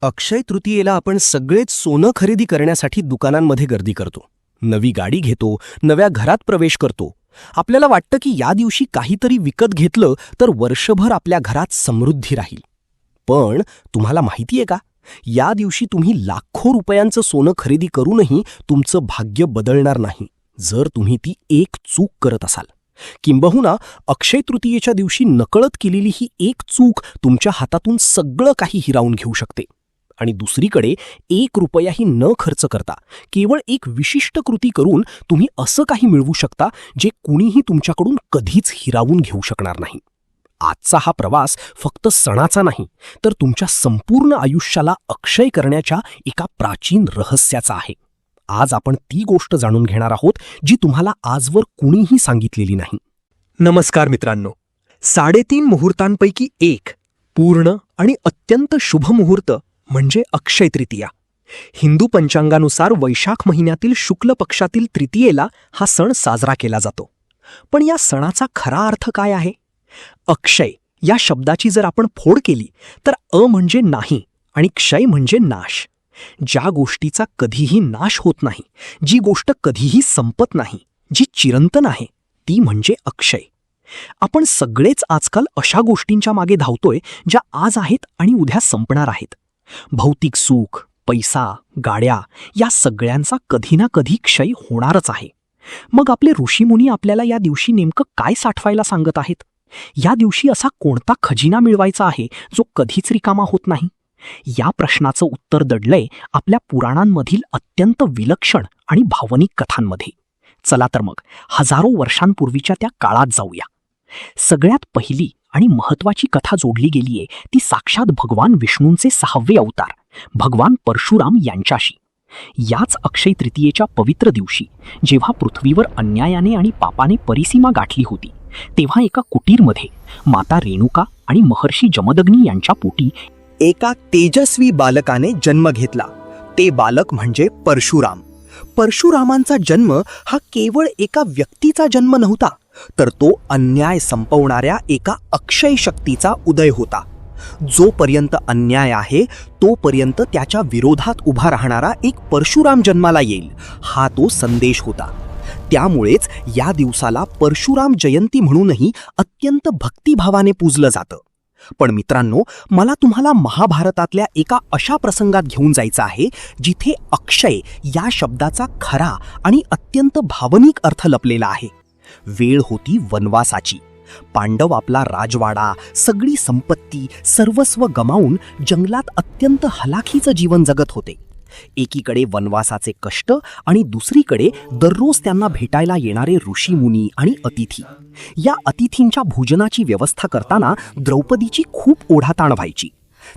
अक्षय तृतीयेला आपण सगळेच सोनं खरेदी करण्यासाठी दुकानांमध्ये गर्दी करतो. नवी गाडी घेतो, नव्या घरात प्रवेश करतो. आपल्याला वाटतं की या दिवशी काहीतरी विकत घेतलं तर वर्षभर आपल्या घरात समृद्धी राहील. पण तुम्हाला माहितीये का, या दिवशी तुम्ही लाखो रुपयांचं सोनं खरेदी करूनही तुमचं भाग्य बदलणार नाही, जर तुम्ही ती एक चूक करत असाल. किंबहुना अक्षय तृतीयेच्या दिवशी नकळत केलेली ही एक चूक तुमच्या हातातून सगळं काही हिरावून घेऊ शकते. आणि दुसरीकडे 1 रुपयाही न खर्च करता केवळ एक विशिष्ट कृती करून तुम्ही असं काही मिळवू शकता जे कुणीही तुमच्याकडून कधीच हिरावून घेऊ शकणार नाही. आजचा हा प्रवास फक्त सणाचा नाही, तर तुमच्या संपूर्ण आयुष्याला अक्षय करण्याच्या एका प्राचीन रहस्याचा आहे. आज आपण ती गोष्ट जाणून घेणार आहोत जी तुम्हाला आजवर कुणीही सांगितलेली नाही. नमस्कार मित्रांनो. 3.5 मुहूर्तांपैकी एक पूर्ण आणि अत्यंत शुभ मुहूर्त म्हणजे अक्षय तृतीया. हिंदू पंचांगानुसार वैशाख महिन्यातील शुक्ल पक्षातील तृतीयेला हा सण साजरा केला जातो. पण या सणाचा खरा अर्थ काय आहे? अक्षय या शब्दाची जर आपण फोड केली तर म्हणजे नाही आणि क्षय म्हणजे नाश. ज्या गोष्टीचा कधीही नाश होत नाही, जी गोष्ट कधीही संपत नाही, जी चिरंतन आहे, ती म्हणजे अक्षय. आपण सगळेच आजकाल अशा गोष्टींच्या मागे धावतोय ज्या आज आहेत आणि उद्या संपणार आहेत. भौतिक सुख, पैसा, गाड्या या सगळ्यांचा कधी ना कधी क्षय होणारच आहे. मग आपले ऋषीमुनी आपल्याला या दिवशी नेमकं काय साठवायला सांगत आहेत? या दिवशी असा कोणता खजिना मिळवायचा आहे जो कधीच रिकामा होत नाही? या प्रश्नाचं उत्तर दडलंय आपल्या पुराणांमधील अत्यंत विलक्षण आणि भावनिक कथांमध्ये. चला तर मग हजारो वर्षांपूर्वीच्या त्या काळात जाऊया. सगळ्यात पहिली आणि महत्वाची कथा जोडली गेलीये ती साक्षात भगवान विष्णूंचे 6वे अवतार भगवान परशुराम यांच्याशी. याच अक्षय तृतीयेच्या पवित्र दिवशी जेव्हा पृथ्वीवर अन्यायाने आणि पापाने परिसीमा गाठली होती, तेव्हा एका कुटीरमध्ये माता रेणुका आणि महर्षी जमदग्नी यांच्या पोटी एका तेजस्वी बालकाने जन्म घेतला. ते बालक म्हणजे परशुराम. परशुरामांचा जन्म हा केवळ एका व्यक्तीचा जन्म नव्हता, तर तो अन्याय संपवणाऱ्या एका अक्षय शक्तीचा उदय होता. जोपर्यंत अन्याय आहे तोपर्यंत त्याच्या विरोधात उभा राहणारा एक परशुराम जन्माला येईल, हा तो संदेश होता. त्यामुळेच या दिवसाला परशुराम जयंती म्हणूनही अत्यंत भक्तिभावाने पूजलं जातं. पण मित्रांनो, मला तुम्हाला महाभारतातल्या एका अशा प्रसंगात घेऊन जायचं आहे जिथे अक्षय या शब्दाचा खरा आणि अत्यंत भावनिक अर्थ लपलेला आहे. वेळ होती वनवासाची. पांडव आपला राजवाडा, सगळी संपत्ती, सर्वस्व गमावून जंगलात अत्यंत हलाखीचं जीवन जगत होते. एकीकडे वनवासाचे कष्ट आणि दुसरीकडे दररोज त्यांना भेटायला येणारे ऋषीमुनी आणि अतिथी. या अतिथींच्या भोजनाची व्यवस्था करताना द्रौपदीची खूप ओढाताण व्हायची.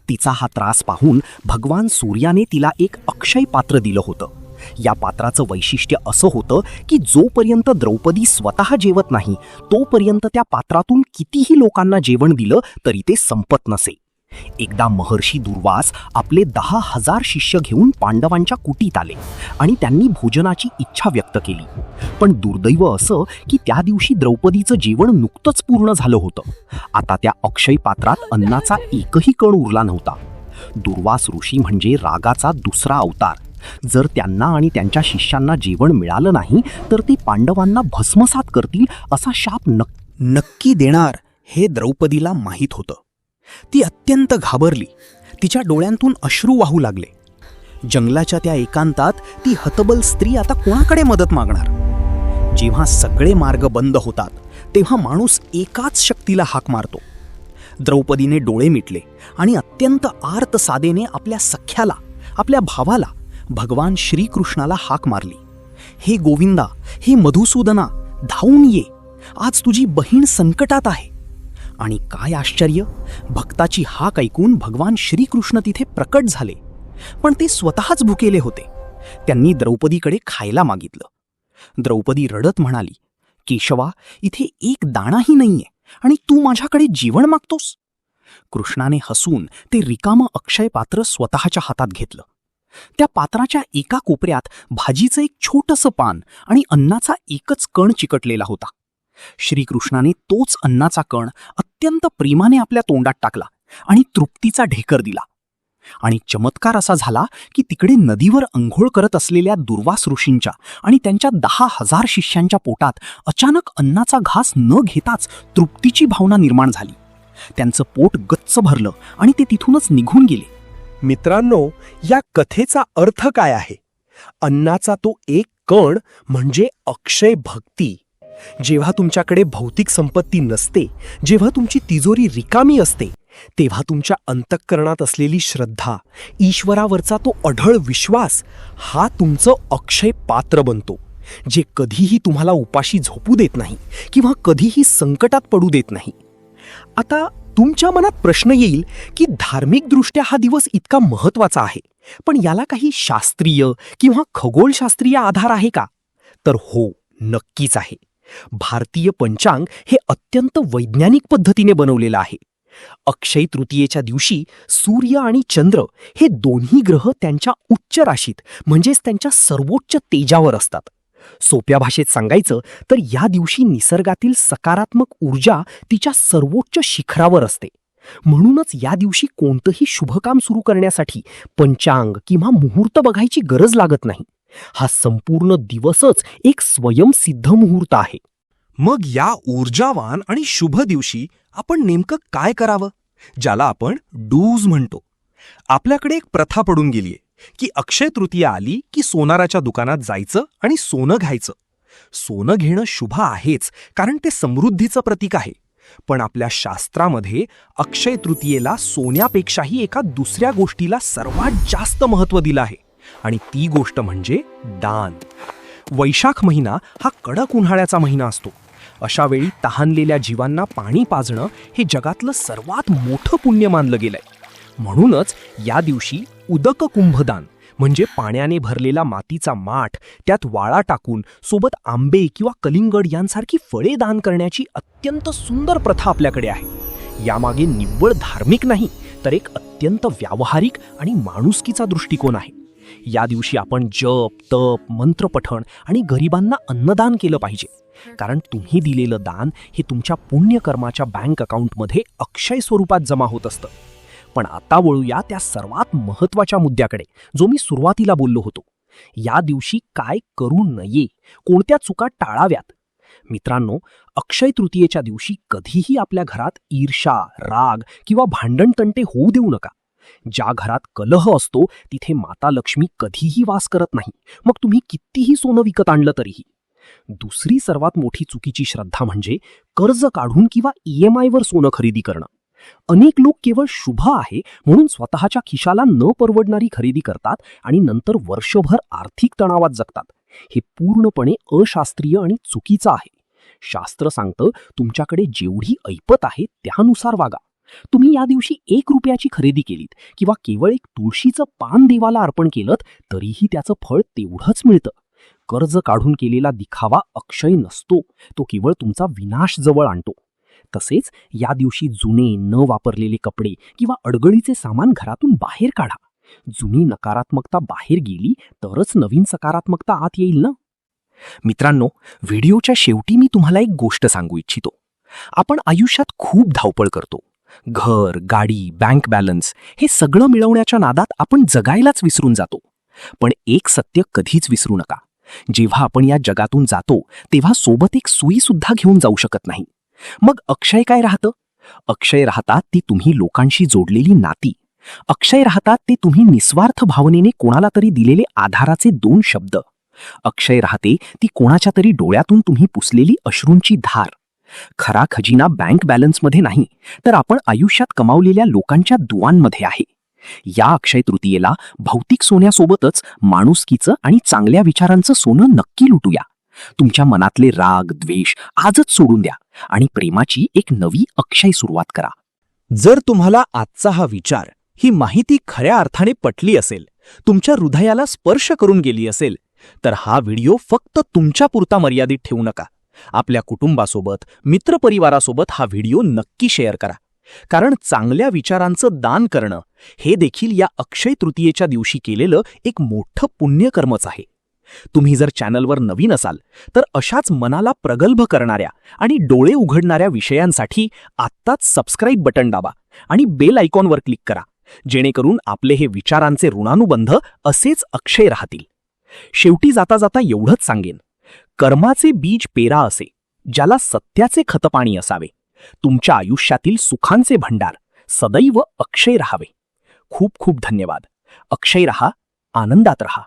तिचा हा त्रास पाहून भगवान सूर्याने तिला एक अक्षय पात्र दिलं होतं. या पात्राचं वैशिष्ट्य असं होतं की जोपर्यंत द्रौपदी स्वतः जेवत नाही तोपर्यंत त्या पात्रातून कितीही लोकांना जेवण दिलं तरी ते संपत नसे. एकदा महर्षी दुर्वास आपले 10,000 शिष्य घेऊन पांडवांच्या कुटीत आले आणि त्यांनी भोजनाची इच्छा व्यक्त केली. पण दुर्दैव असं की त्या दिवशी द्रौपदीचं जेवण नुकतंच पूर्ण झालं होतं. आता त्या अक्षय पात्रात अन्नाचा एकही कण उरला नव्हता. दुर्वास ऋषी म्हणजे रागाचा दुसरा अवतार. जर त्यांना आणि त्यांच्या शिष्यांना जेवण मिळालं नाही तर ते पांडवांना भस्मसात करतील असा शाप नक्की देणार हे द्रौपदीला माहीत होतं. ती अत्यंत घाबरली. तिच्या डोळ्यांतून अश्रू वाहू लागले. जंगलाच्या त्या एकांतात ती हतबल स्त्री आता कोणाकडे मदत मागणार? जेव्हा सगळे मार्ग बंद होतात तेव्हा माणूस एकाच शक्तीला हाक मारतो. द्रौपदीने डोळे मिटले आणि अत्यंत आर्त सादेने आपल्या सख्याला, आपल्या भावाला, भगवान श्रीकृष्णाला हाक मारली. हे गोविंदा, हे मधुसूदना, धावून ये, आज तुझी बहीण संकटात आहे. आणि काय आश्चर्य, भक्ताची हाक ऐकून भगवान श्रीकृष्ण तिथे प्रकट झाले. पण ते स्वतःच भुकेले होते. त्यांनी द्रौपदीकडे खायला मागितलं. द्रौपदी रडत म्हणाली, केशवा, इथे एक दाणाही नाहीये आणि तू माझ्याकडे जेवण मागतोस? कृष्णाने हसून ते रिकामं अक्षय पात्र स्वतःच्या हातात घेतलं. त्या पात्राच्या एका कोपऱ्यात भाजीचं एक छोटंसं पान आणि अन्नाचा एकच कण चिकटलेला होता. श्रीकृष्णाने तोच अन्नाचा कण अत्यंत प्रेमाने आपल्या तोंडात टाकला आणि तृप्तीचा ढेकर दिला. आणि चमत्कार असा झाला की तिकडे नदीवर अंघोळ करत असलेल्या दुर्वास ऋषींच्या आणि त्यांच्या 10,000 शिष्यांच्या पोटात अचानक अन्नाचा घास न घेताच तृप्तीची भावना निर्माण झाली. त्यांचं पोट गच्च भरलं आणि ते तिथूनच निघून गेले. मित्रांनो, या कथेचा अर्थ काय आहे? अन्नाचा तो एक कण म्हणजे अक्षय भक्ती. जेव्हा तुमच्याकडे भौतिक संपत्ती नसते, जेव्हा तुमची तिजोरी रिकामी असते, तेव्हा तुमच्या अंतःकरणात असलेली श्रद्धा, ईश्वरावरचा तो अढळ विश्वास, हा तुमचं अक्षय पात्र बनतो, जे कधीही तुम्हाला उपाशी झोपू देत नाही किंवा कधीही संकटात पडू देत नाही. आता तुमच्या मनात प्रश्न येईल की धार्मिकदृष्ट्या हा दिवस इतका महत्त्वाचा आहे, पण याला काही शास्त्रीय किंवा खगोलशास्त्रीय आधार आहे का? तर हो, नक्कीच आहे. भारतीय पंचांग हे अत्यंत वैज्ञानिक पद्धतीने बनवलेलं आहे. अक्षय तृतीयेच्या दिवशी सूर्य आणि चंद्र हे दोन्ही ग्रह त्यांच्या उच्च राशीत म्हणजेच त्यांच्या सर्वोच्च तेजावर असतात. सोप्या भाषेत सांगायचं तर या दिवशी निसर्गातील सकारात्मक ऊर्जा तिच्या सर्वोच्च शिखरावर असते. म्हणूनच या दिवशी कोणतंही शुभकाम सुरू करण्यासाठी पंचांग किंवा मुहूर्त बघायची गरज लागत नाही. हा संपूर्ण दिवसच एक स्वयंसिद्ध मुहूर्त आहे. मग या ऊर्जावान आणि शुभ दिवशी आपण नेमकं काय करावं, ज्याला आपण डूज म्हणतो? आपल्याकडे एक प्रथा पडून गेलीये की अक्षय तृतीया आली की सोनाराच्या दुकानात जायचं आणि सोनं घ्यायचं. सोनं घेणं शुभ आहेच, कारण ते समृद्धीचं प्रतीक आहे. पण आपल्या शास्त्रामध्ये अक्षय तृतीयेला सोन्यापेक्षाही एका दुसऱ्या गोष्टीला सर्वात जास्त महत्त्व दिलं आहे, आणि ती गोष्ट म्हणजे दान. वैशाख महिना हा कडक उन्हाळ्याचा महिना असतो. अशा वेळी तहानलेल्या जीवांना पाणी पाजणं हे जगातलं सर्वात मोठं पुण्य मानलं गेलंय. म्हणूनच या दिवशी उदक कुंभदान म्हणजे पाण्याने भरलेला मातीचा माठ, त्यात वाळा टाकून सोबत आंबे किंवा कलिंगड यांसारखी फळे दान करण्याची अत्यंत सुंदर प्रथा आपल्याकडे आहे. यामागे निव्वळ धार्मिक नाही, तर एक अत्यंत व्यावहारिक आणि माणुसकीचा दृष्टिकोन आहे. या दिवशी आपण जप, तप, मंत्रपठण आणि गरिबांना अन्नदान केलं पाहिजे, कारण तुम्ही दिलेलं दान हे तुमच्या पुण्यकर्माच्या बँक अकाउंटमध्ये अक्षय स्वरूपात जमा होत असतं. पण आता वळूया त्या सर्वात महत्त्वाच्या मुद्द्याकडे, जो मी सुरुवातीला बोललो होतो. या दिवशी काय करू नये, कोणत्या चुका टाळाव्यात. मित्रांनो, अक्षय तृतीयेच्या दिवशी कधीही आपल्या घरात ईर्ष्या, राग किंवा भांडणतंटे होऊ देऊ नका. ज्या घरात कलह असतो तिथे माता लक्ष्मी कधीही वास करत नाही, मग तुम्ही कितीही सोनं विकत आणलं तरीही. दुसरी सर्वात मोठी चुकीची श्रद्धा म्हणजे कर्ज काढून किंवा EMI वर सोनं खरेदी करणं. अनेक लोक केवळ शुभ आहे म्हणून स्वतःच्या खिशाला न परवडणारी खरेदी करतात आणि नंतर वर्षभर आर्थिक तणावात जगतात. हे पूर्णपणे अशास्त्रीय आणि चुकीचं आहे. शास्त्र सांगतं, तुमच्याकडे जेवढी ऐपत आहे त्यानुसार वागा. तुम्ही या दिवशी 1 रुपयाची खरेदी केलीत किंवा केवळ एक तुळशीचं पान देवाला अर्पण केलं तरीही त्याचं फळ तेवढंच मिळतं. कर्ज काढून केलेला दिखावा अक्षय नसतो, तो केवळ तुमचा विनाश जवळ आणतो. तसेच या दिवशी जुने न वापरलेले कपडे किंवा अडगळीचे सामान घरातून बाहेर काढा. जुनी नकारात्मकता बाहेर गेली तरच नवीन सकारात्मकता आत येईल ना. मित्रांनो, व्हिडिओच्या शेवटी मी तुम्हाला एक गोष्ट सांगू इच्छितो. आपण आयुष्यात खूप धावपळ करतो. घर, गाडी, बँक बॅलन्स हे सगळं मिळवण्याच्या नादात आपण जगायलाच विसरून जातो. पण एक सत्य कधीच विसरू नका, जेव्हा आपण या जगातून जातो तेव्हा सोबत एक सुई सुद्धा घेऊन जाऊ शकत नाही. मग अक्षय काय राहतं? अक्षय राहतात ती तुम्ही लोकांशी जोडलेली नाती. अक्षय राहतात ते तुम्ही निस्वार्थ भावनेने कोणाला तरी दिलेले आधाराचे 2 शब्द. अक्षय राहते ती कोणाच्या तरी डोळ्यातून तुम्ही पुसलेली अश्रूंची धार. खरा खजिना बँक बॅलन्समध्ये नाही, तर आपण आयुष्यात कमावलेल्या लोकांच्या दुआंमध्ये आहे. या अक्षय तृतीयेला भौतिक सोन्यासोबतच माणुसकीचं आणि चांगल्या विचारांचं सोनं नक्की लुटूया. तुमच्या मनातले राग, द्वेष आजच सोडून द्या आणि प्रेमाची एक नवी अक्षय सुरुवात करा. जर तुम्हाला आजचा हा विचार, ही माहिती खऱ्या अर्थाने पटली असेल, तुमच्या हृदयाला स्पर्श करून गेली असेल, तर हा व्हिडिओ फक्त तुमच्यापुरता मर्यादित ठेवू नका. आपल्या कुटुंबासोबत, मित्रपरिवारासोबत हा व्हिडिओ नक्की शेअर करा. कारण चांगल्या विचारांचं दान करणं हे देखील या अक्षय तृतीयेच्या दिवशी केलेलं एक मोठं पुण्यकर्मच आहे. तुम्ही जर चॅनलवर नवीन असाल तर अशाच मनाला प्रगल्भ करणाऱ्या आणि डोळे उघडणाऱ्या विषयांसाठी आत्ताच सबस्क्राईब बटन दाबा आणि बेल आयकॉनवर क्लिक करा, जेणेकरून आपले हे विचारांचे ऋणानुबंध असेच अक्षय राहतील. शेवटी जाता जाता एवढंच सांगेन, कर्माचे बीज पेरा असे, ज्याला सत्याचे खतपाणी असावे. तुमच्या आयुष्यातील सुखांचे भंडार सदैव अक्षय राहावे. खूप खूप धन्यवाद. अक्षय रहा, आनंदात रहा.